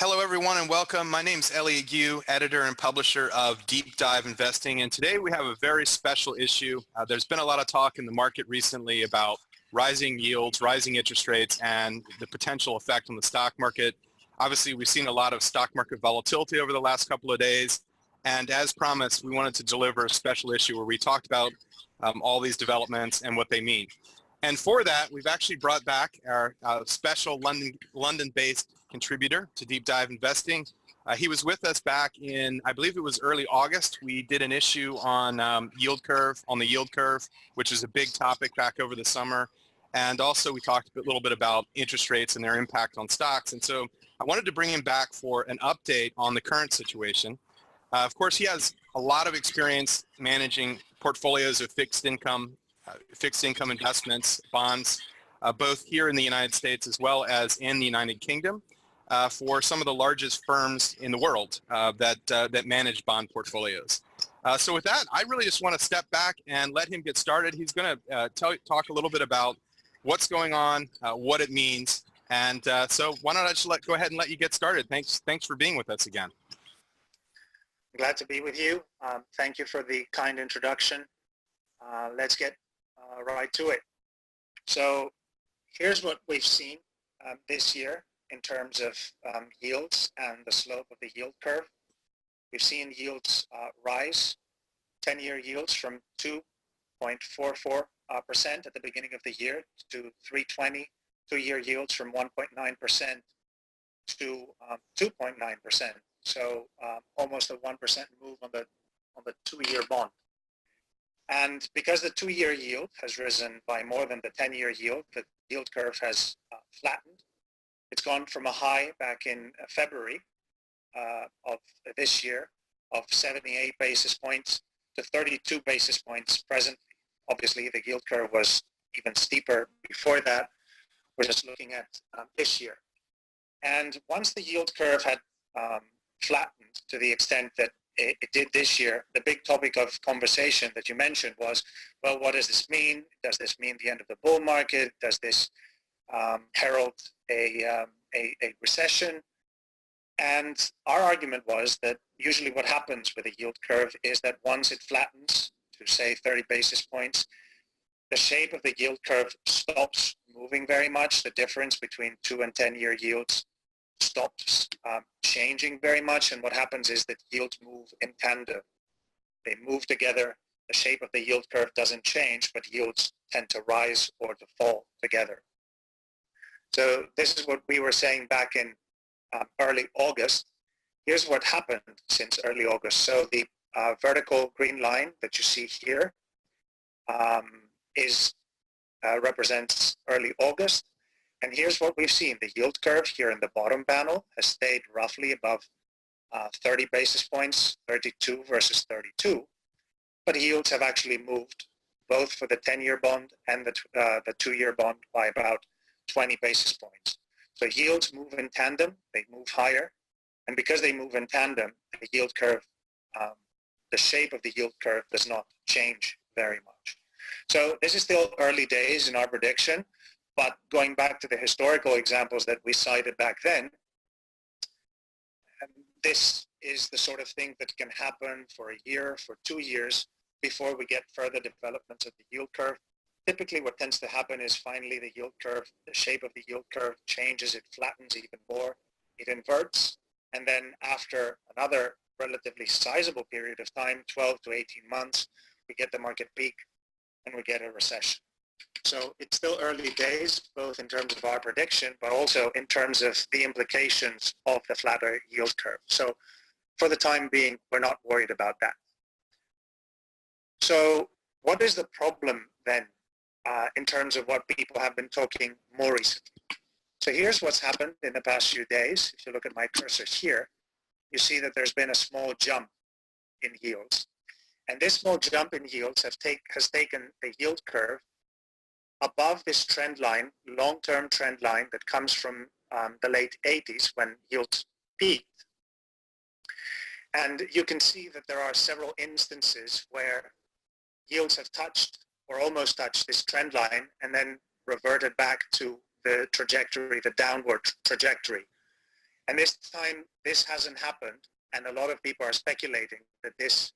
Hello, everyone, and welcome. My name is Elliot Gu, editor and publisher of Deep Dive Investing, and today we have a very special issue. There's been a lot of talk in the market recently about rising yields, rising interest rates, and the potential effect on the stock market. Obviously, we've seen a lot of stock market volatility over the last couple of days, and as promised, we wanted to deliver a special issue where we talked about all these developments and what they mean. And for that, we've actually brought back our special London-based contributor to Deep Dive Investing. He was with us back in, I believe it was early August. We did an issue on the yield curve, which is a big topic back over the summer. And also we talked a little bit about interest rates and their impact on stocks. And so I wanted to bring him back for an update on the current situation. Of course, he has a lot of experience managing portfolios of fixed income investments, bonds, both here in the United States as well as in the United Kingdom, for some of the largest firms in the world that manage bond portfolios. So with that, I really just want to step back and let him get started. He's going to talk a little bit about what's going on, what it means, and so why don't I just go ahead and let you get started. Thanks for being with us again. Glad to be with you. Thank you for the kind introduction. Let's get right to it. So here's what we've seen this year in terms of yields and the slope of the yield curve. We've seen yields rise, 10-year yields from 2.44% at the beginning of the year to 3.20, 2-year yields from 1.9% to 2.9%. So almost a 1% move on the 2-year bond. And because the 2-year yield has risen by more than the 10-year yield, the yield curve has flattened. It's gone from a high back in February of this year of 78 basis points to 32 basis points presently. Obviously, the yield curve was even steeper before that. We're just looking at this year. And once the yield curve had flattened to the extent that it did this year, the big topic of conversation that you mentioned was, well, what does this mean? Does this mean the end of the bull market? Does this herald a recession? And our argument was that usually what happens with a yield curve is that once it flattens to say 30 basis points, the shape of the yield curve stops moving very much. The difference between 2 and 10-year yields stops changing very much, and what happens is that yields move in tandem. They move together. The shape of the yield curve doesn't change, but yields tend to rise or to fall together. So this is what we were saying back in early August. Here's what happened since early August. So the vertical green line that you see here represents early August. And here's what we've seen. The yield curve here in the bottom panel has stayed roughly above 30 basis points, 32 versus 32. But yields have actually moved both for the 10-year bond and the 2-year bond by about 20 basis points. So yields move in tandem, they move higher. And because they move in tandem, the yield curve, the shape of the yield curve does not change very much. So this is still early days in our prediction. But going back to the historical examples that we cited back then, this is the sort of thing that can happen for a year, for 2 years, before we get further developments of the yield curve. Typically what tends to happen is finally the yield curve, the shape of the yield curve changes, it flattens even more, it inverts, and then after another relatively sizable period of time, 12 to 18 months, we get the market peak and we get a recession. So it's still early days, both in terms of our prediction, but also in terms of the implications of the flatter yield curve. So for the time being, we're not worried about that. So what is the problem then in terms of what people have been talking more recently? So here's what's happened in the past few days. If you look at my cursor here, you see that there's been a small jump in yields. And this small jump in yields has taken the yield curve above this trend line, long-term trend line that comes from the late 80s when yields peaked. And you can see that there are several instances where yields have touched or almost touched this trend line and then reverted back to the trajectory, the downward trajectory. And this time, this hasn't happened. And a lot of people are speculating that this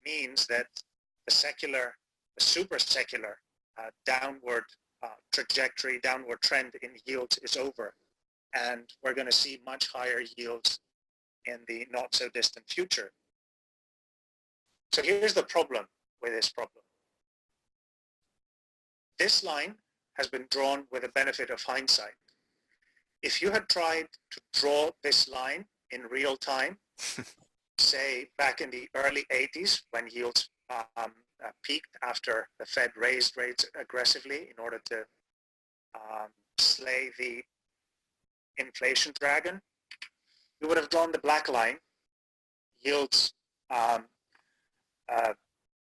means that the super secular downward trajectory, downward trend in yields is over. And we're going to see much higher yields in the not so distant future. So here's the problem with this problem. This line has been drawn with the benefit of hindsight. If you had tried to draw this line in real time, say back in the early 80s when yields peaked after the Fed raised rates aggressively in order to slay the inflation dragon, you would have drawn the black line, yields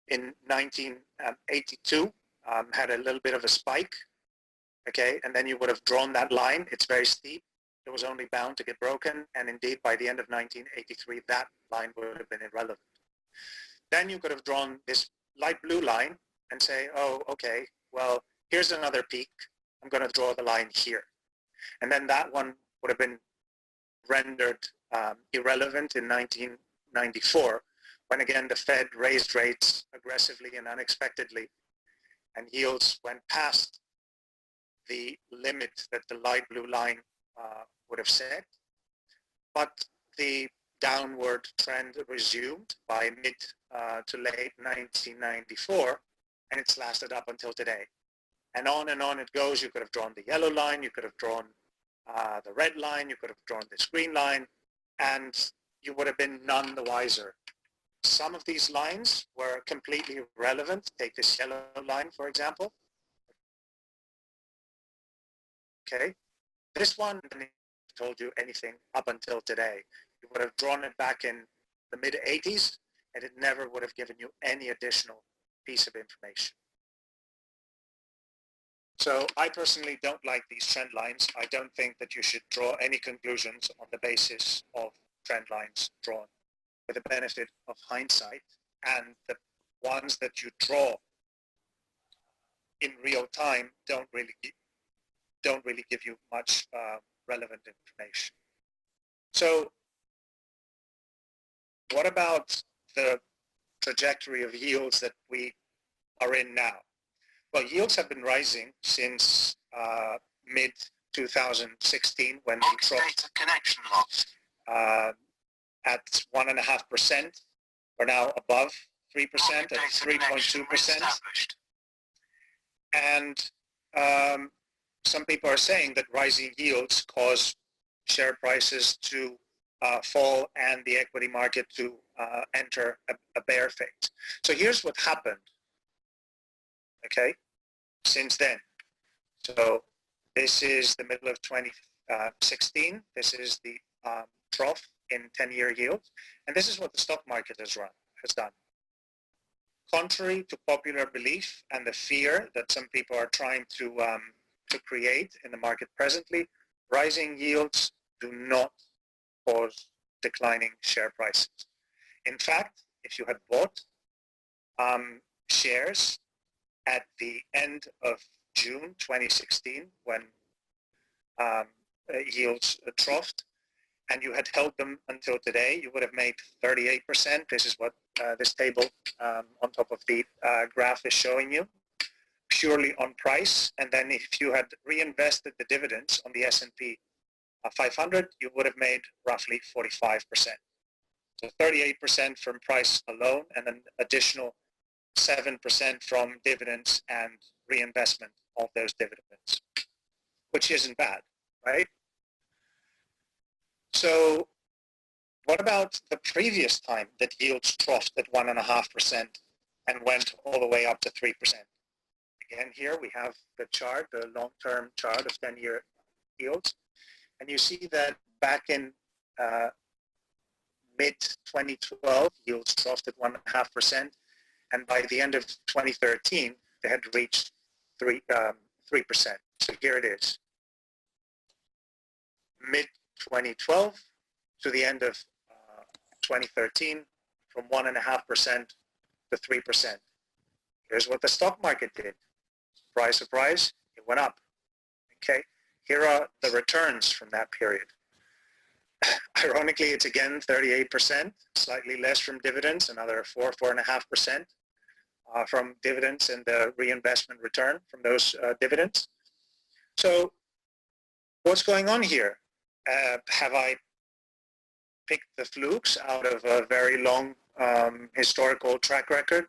in 1982 had a little bit of a spike, okay, and then you would have drawn that line. It's very steep. It was only bound to get broken, and indeed by the end of 1983, that line would have been irrelevant. Then you could have drawn this light blue line and say, oh, okay, well, here's another peak. I'm going to draw the line here. And then that one would have been rendered irrelevant in 1994, when again the Fed raised rates aggressively and unexpectedly, and yields went past the limit that the light blue line would have set. But the downward trend resumed by mid to late 1994, and it's lasted up until today. And on it goes. You could have drawn the yellow line, you could have drawn the red line, you could have drawn this green line, and you would have been none the wiser. Some of these lines were completely irrelevant. Take this yellow line, for example. Okay, this one didn't told you anything up until today. You would have drawn it back in the mid 80s, and it never would have given you any additional piece of information. So I personally don't like these trend lines. I don't think that you should draw any conclusions on the basis of trend lines drawn with the benefit of hindsight, and the ones that you draw in real time don't really give you much relevant information. So what about the trajectory of yields that we are in now? Well, yields have been rising since mid 2016 when we dropped connection lost. At 1.5%. We're now above 3% at 3.2%. And some people are saying that rising yields cause share prices to fall and the equity market to enter a bear phase. So here's what happened, okay, since then. So this is the middle of 2016. This is the trough in 10-year yields, and this is what the stock market has done. Contrary to popular belief and the fear that some people are trying to create in the market presently, rising yields do not cause declining share prices. In fact, if you had bought shares at the end of June 2016 when yields troughed, and you had held them until today, you would have made 38%. This is what this table on top of the graph is showing you, purely on price. And then if you had reinvested the dividends on the S&P 500, you would have made roughly 45%. So 38% from price alone, and an additional 7% from dividends and reinvestment of those dividends, which isn't bad, right? So what about the previous time that yields troughed at 1.5% and went all the way up to 3%? Again, here we have the chart, the long-term chart of 10-year yields. And you see that back in mid-2012, yields troughed at 1.5%. And by the end of 2013, they had reached 3%. So here it is. Mid-2012 to the end of 2013, from 1.5% to 3%. Here's what the stock market did. Surprise, surprise, it went up. Okay, here are the returns from that period. Ironically, it's again 38%, slightly less from dividends, another 4.5% from dividends and the reinvestment return from those dividends. So what's going on here? Have I picked the flukes out of a very long historical track record?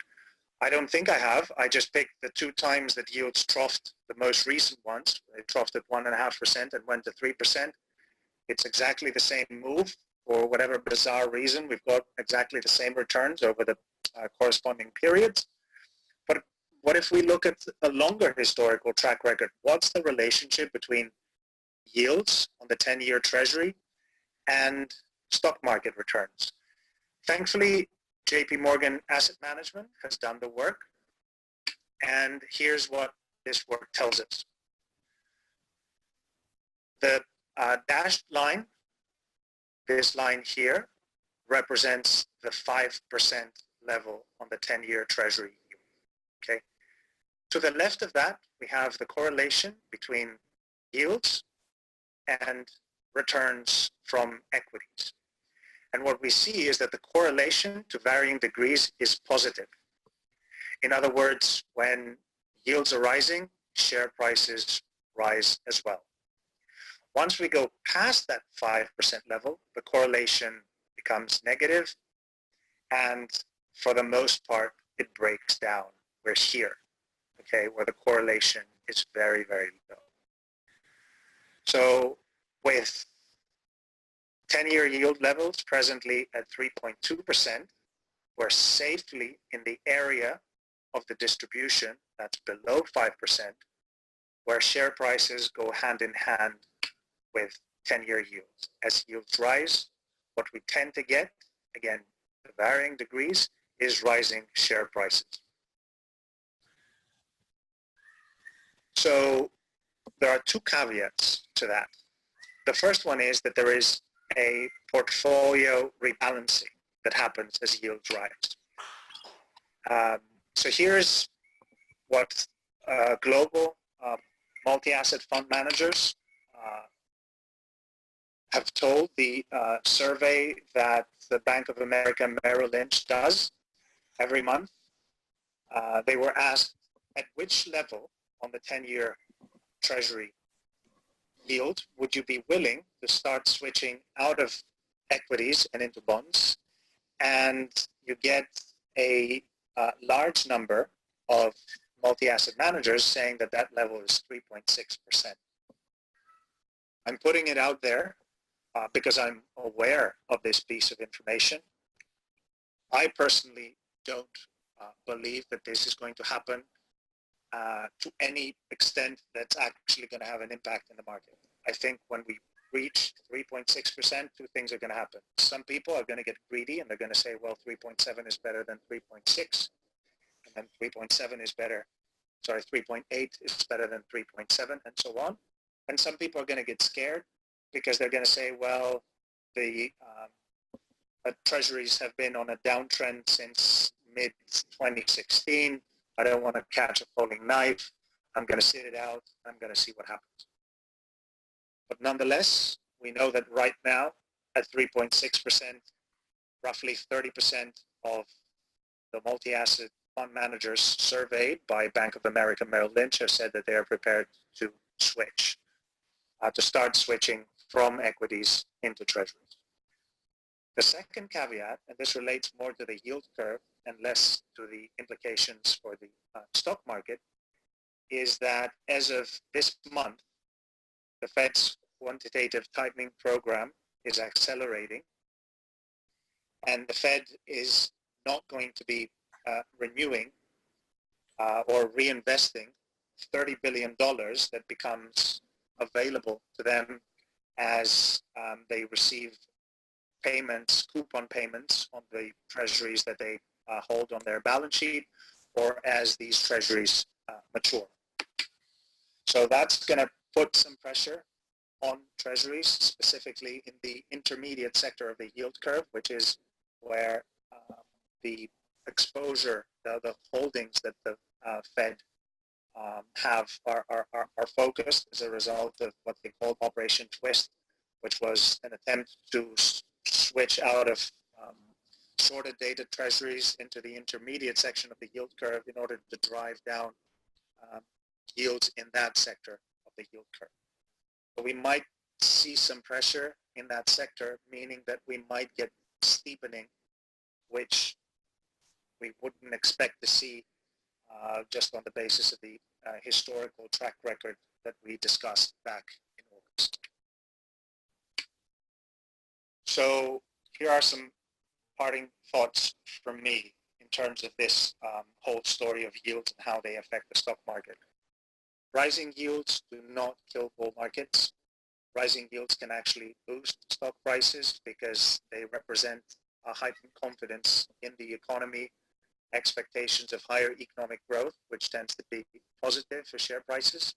I don't think I have. I just picked the 2 times that yields troughed, the most recent ones. They troughed at 1.5% and went to 3%. It's exactly the same move. For whatever bizarre reason, we've got exactly the same returns over the corresponding periods. But what if we look at a longer historical track record? What's the relationship between yields on the 10-year Treasury and stock market returns? Thankfully, JP Morgan Asset Management has done the work, and here's what this work tells us. The dashed line, this line here, represents the 5% level on the 10-year Treasury yield. Okay. To the left of that, we have the correlation between yields and returns from equities. And what we see is that the correlation to varying degrees is positive. In other words, when yields are rising, share prices rise as well. Once we go past that 5% level, the correlation becomes negative, and for the most part, it breaks down. We're here, okay, where the correlation is very, very low. So with 10-year yield levels presently at 3.2%, we're safely in the area of the distribution that's below 5%, where share prices go hand in hand with 10-year yields. As yields rise, what we tend to get, again, to varying degrees, is rising share prices. So there are 2 caveats to that. The first one is that there is a portfolio rebalancing that happens as yields rise. So here's what global multi-asset fund managers have told the survey that the Bank of America Merrill Lynch does every month. They were asked at which level on the 10-year Treasury yield would you be willing to start switching out of equities and into bonds, and you get a large number of multi-asset managers saying that that level is 3.6%. I'm putting it out there because I'm aware of this piece of information. I personally don't believe that this is going to happen to any extent that's actually going to have an impact in the market. I think when we reach 3.6%, 2 things are going to happen. Some people are going to get greedy and they're going to say, well, 3.7 is better than 3.6, and then 3.7 is better, 3.8 is better than 3.7, and so on. And some people are going to get scared because they're going to say, well, the treasuries have been on a downtrend since mid-2016. I don't want to catch a falling knife. I'm going to sit it out. I'm going to see what happens. But nonetheless, we know that right now at 3.6%, roughly 30% of the multi-asset fund managers surveyed by Bank of America Merrill Lynch have said that they are prepared to switch, to start switching from equities into treasuries. The second caveat, and this relates more to the yield curve and less to the implications for the stock market, is that as of this month, the Fed's quantitative tightening program is accelerating, and the Fed is not going to be renewing or reinvesting $30 billion that becomes available to them as they receive payments, coupon payments on the treasuries that they hold on their balance sheet, or as these treasuries mature. So that's going to put some pressure on treasuries, specifically in the intermediate sector of the yield curve, which is where the exposure, the holdings that the Fed have are focused as a result of what they call Operation Twist, which was an attempt to switch out of shorter dated treasuries into the intermediate section of the yield curve in order to drive down yields in that sector of the yield curve. So we might see some pressure in that sector, meaning that we might get steepening, which we wouldn't expect to see just on the basis of the historical track record that we discussed back in August. So here are some parting thoughts from me in terms of this whole story of yields and how they affect the stock market. Rising yields do not kill bull markets. Rising yields can actually boost stock prices because they represent a heightened confidence in the economy, expectations of higher economic growth, which tends to be positive for share prices.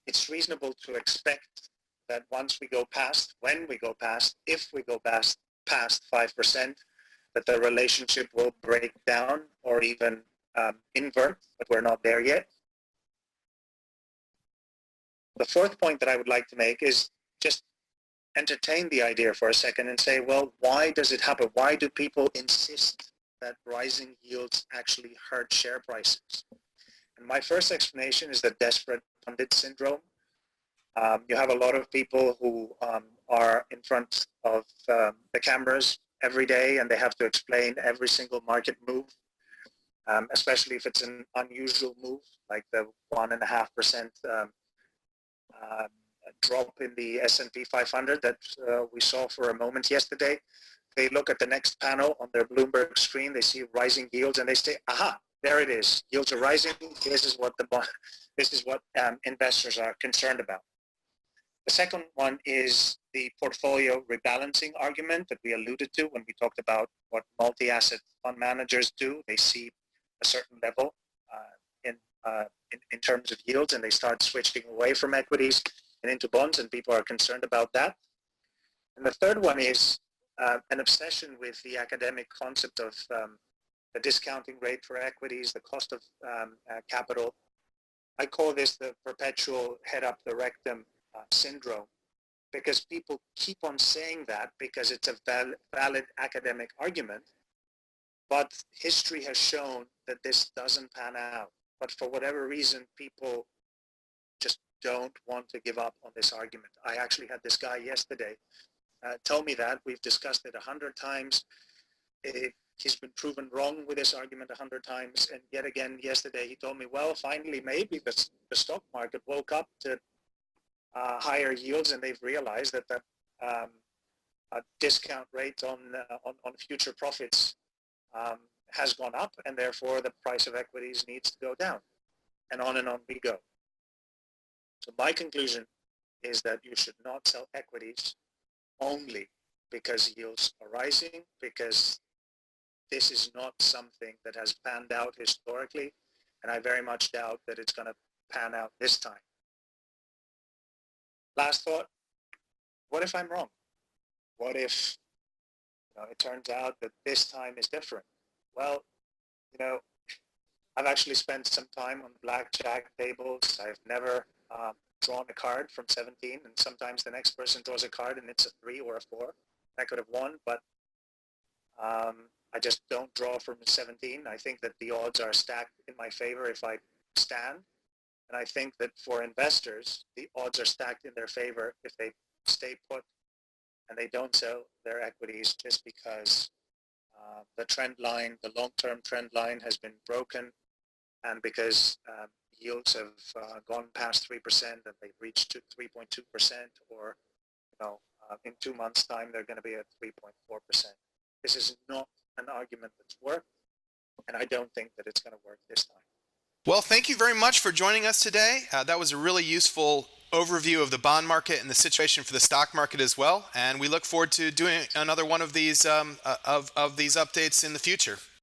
It's reasonable to expect that once we go past, when we go past, if we go past 5%, that the relationship will break down or even invert, but we're not there yet. The fourth point that I would like to make is just entertain the idea for a second and say, well, why does it happen? Why do people insist that rising yields actually hurt share prices? And my first explanation is the desperate pundit syndrome. You have a lot of people who are in front of the cameras every day and they have to explain every single market move, especially if it's an unusual move, like the 1.5% drop in the S&P 500 that we saw for a moment yesterday. They look at the next panel on their Bloomberg screen, they see rising yields and they say, aha, there it is. Yields are rising. This is what investors are concerned about. The second one is the portfolio rebalancing argument that we alluded to when we talked about what multi-asset fund managers do. They see a certain level in terms of yields and they start switching away from equities and into bonds, and people are concerned about that. And the third one is an obsession with the academic concept of the discounting rate for equities, the cost of capital. I call this the perpetual head up the rectum syndrome, because people keep on saying that because it's a valid academic argument, but history has shown that this doesn't pan out. But for whatever reason, people just don't want to give up on this argument. I actually had this guy yesterday tell me that. We've discussed it 100 times. He's been proven wrong with this argument 100 times. And yet again, yesterday, he told me, well, finally, maybe the stock market woke up to higher yields and they've realized that a discount rate on future profits has gone up, and therefore the price of equities needs to go down, and on we go. So my conclusion is that you should not sell equities only because yields are rising, because this is not something that has panned out historically, and I very much doubt that it's going to pan out this time. Last thought, what if I'm wrong? What if it turns out that this time is different? Well, I've actually spent some time on blackjack tables. I've never drawn a card from 17, and sometimes the next person draws a card and it's a 3 or a 4. I could have won, but I just don't draw from 17. I think that the odds are stacked in my favor if I stand. And I think that for investors, the odds are stacked in their favor if they stay put and they don't sell their equities just because the trend line, the long-term trend line has been broken, and because yields have gone past 3% and they've reached 3.2%, or in 2 months' time they're going to be at 3.4%. This is not an argument that's worked, and I don't think that it's going to work this time. Well, thank you very much for joining us today. That was a really useful overview of the bond market and the situation for the stock market as well. And we look forward to doing another one of these updates in the future.